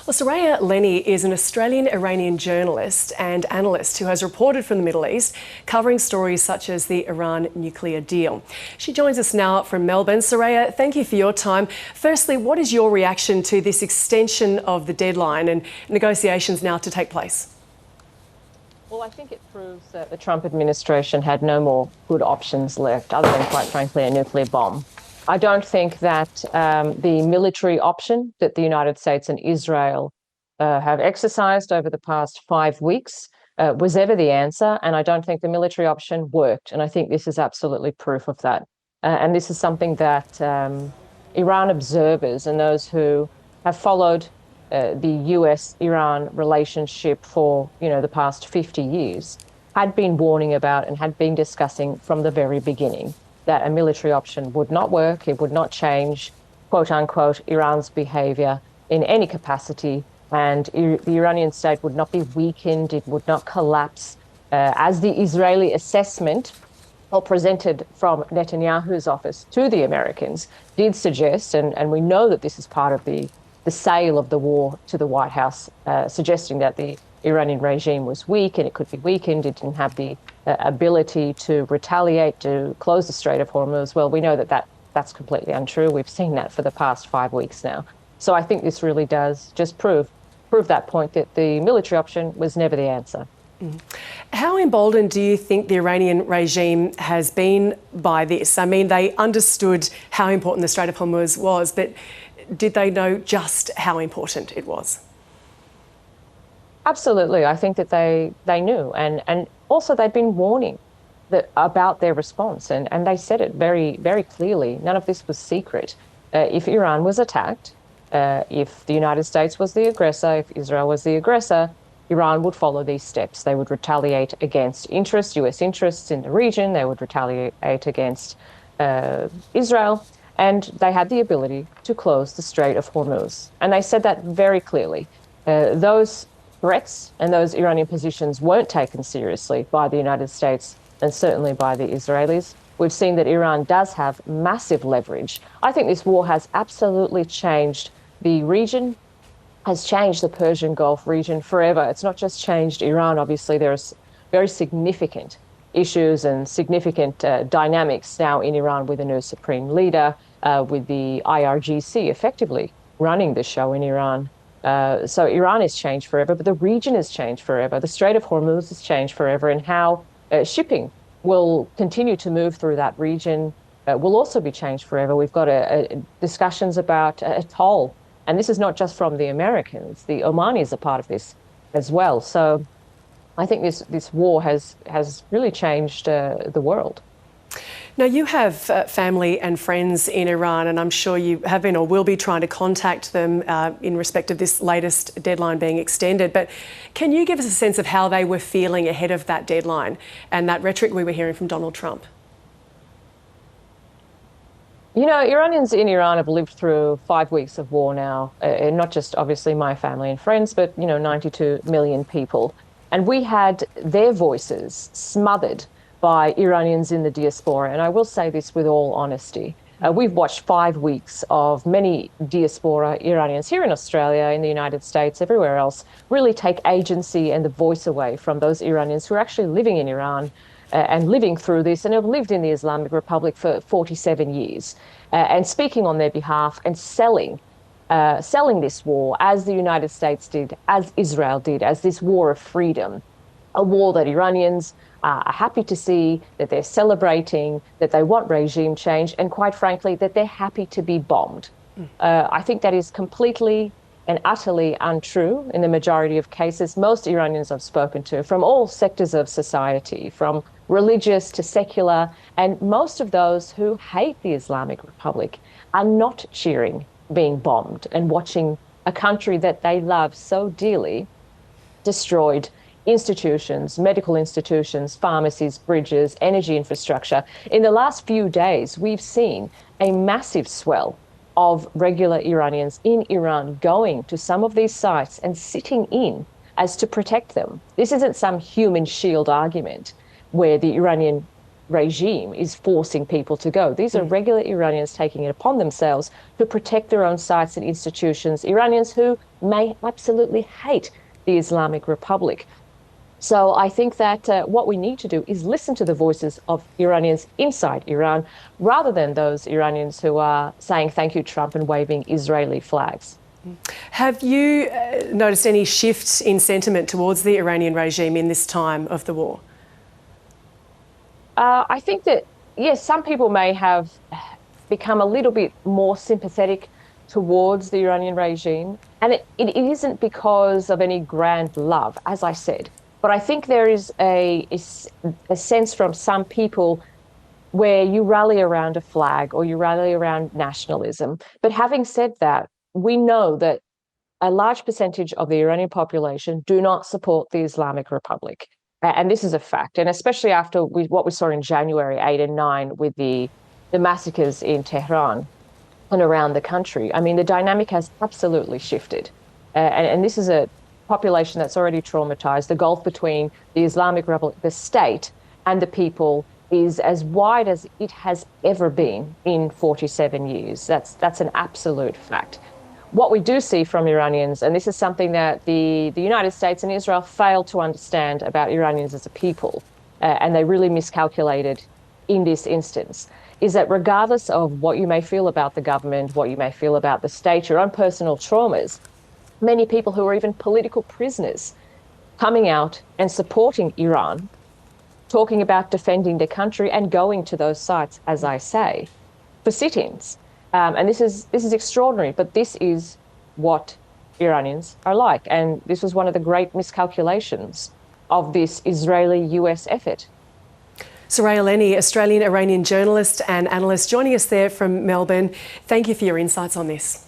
Well, Soraya Lennie is an Australian-Iranian journalist and analyst who has reported from the Middle East, covering stories such as the Iran nuclear deal. She joins us now from Melbourne. Soraya, thank you for your time. Firstly, what is your reaction to this extension of the deadline and negotiations now to take place? Well, I think it proves that the Trump administration had no more good options left, other than, quite frankly, a nuclear bomb. I don't think that the military option that the United States and Israel have exercised over the past 5 weeks was ever the answer. And I don't think the military option worked. And I think this is absolutely proof of that. And this is something that Iran observers and those who have followed the US-Iran relationship for, the past 50 years had been warning about and had been discussing from the very beginning that a military option would not work, it would not change, quote unquote, Iran's behavior in any capacity, and the Iranian state would not be weakened, it would not collapse, as the Israeli assessment or presented from Netanyahu's office to the Americans did suggest, and we know that this is part of the sale of the war to the White House, suggesting that the Iranian regime was weak and it could be weakened. It didn't have the ability to retaliate, to close the Strait of Hormuz. Well, we know that that's completely untrue. We've seen that for the past 5 weeks now. So I think this really does just prove that point, that the military option was never the answer. How emboldened do you think the Iranian regime has been by this? I mean, they understood how important the Strait of Hormuz was, but did they know just how important it was? Absolutely. I think that they knew. And also they'd been warning about their response. And they said it very, very clearly. None of this was secret. If Iran was attacked, if the United States was the aggressor, if Israel was the aggressor, Iran would follow these steps. They would retaliate against US interests in the region. They would retaliate against Israel. And they had the ability to close the Strait of Hormuz. And they said that very clearly. Those threats and those Iranian positions weren't taken seriously by the United States and certainly by the Israelis. We've seen that Iran does have massive leverage. I think this war has absolutely changed the region, has changed the Persian Gulf region forever. It's not just changed Iran. Obviously, there's very significant issues and significant dynamics now in Iran with a new supreme leader, with the IRGC effectively running the show in Iran. So Iran has changed forever, but the region has changed forever. The Strait of Hormuz has changed forever, and how shipping will continue to move through that region will also be changed forever. We've got discussions about a toll, and this is not just from the Americans. The Omanis are part of this as well. So I think this war has really changed the world. Now, you have family and friends in Iran, and I'm sure you have been or will be trying to contact them in respect of this latest deadline being extended. But can you give us a sense of how they were feeling ahead of that deadline and that rhetoric we were hearing from Donald Trump? Iranians in Iran have lived through 5 weeks of war now, and not just obviously my family and friends, but 92 million people. And we had their voices smothered by Iranians in the diaspora. And I will say this with all honesty. We've watched 5 weeks of many diaspora Iranians here in Australia, in the United States, everywhere else, really take agency and the voice away from those Iranians who are actually living in Iran and living through this and have lived in the Islamic Republic for 47 years and speaking on their behalf and selling this war as the United States did, as Israel did, as this war of freedom, a war that Iranians are happy to see, that they're celebrating, that they want regime change, and quite frankly, that they're happy to be bombed. I think that is completely and utterly untrue in the majority of cases. Most Iranians I've spoken to, from all sectors of society, from religious to secular, and most of those who hate the Islamic Republic are not cheering being bombed and watching a country that they love so dearly destroyed. Institutions, medical institutions, pharmacies, bridges, energy infrastructure. In the last few days, we've seen a massive swell of regular Iranians in Iran going to some of these sites and sitting in as to protect them. This isn't some human shield argument where the Iranian regime is forcing people to go. These are regular Iranians taking it upon themselves to protect their own sites and institutions, Iranians who may absolutely hate the Islamic Republic. So I think that what we need to do is listen to the voices of Iranians inside Iran, rather than those Iranians who are saying thank you, Trump, and waving Israeli flags. Have you noticed any shifts in sentiment towards the Iranian regime in this time of the war? I think that, yes, some people may have become a little bit more sympathetic towards the Iranian regime. And it isn't because of any grand love, as I said. But I think there is a sense from some people where you rally around a flag or you rally around nationalism. But having said that, we know that a large percentage of the Iranian population do not support the Islamic Republic. And this is a fact. And especially after what we saw in January 8 and 9 with the massacres in Tehran and around the country. I mean, the dynamic has absolutely shifted. And this is a population that's already traumatized. The gulf between the Islamic Republic, the state, and the people is as wide as it has ever been in 47 years. That's an absolute fact. What we do see from Iranians, and this is something that the United States and Israel failed to understand about Iranians as a people, and they really miscalculated in this instance, is that regardless of what you may feel about the government, what you may feel about the state, your own personal traumas, many people who are even political prisoners coming out and supporting Iran, talking about defending the country and going to those sites, as I say, for sit-ins. And this is extraordinary, but this is what Iranians are like. And this was one of the great miscalculations of this Israeli-US effort. Soraya Lennie, Australian-Iranian journalist and analyst, joining us there from Melbourne. Thank you for your insights on this.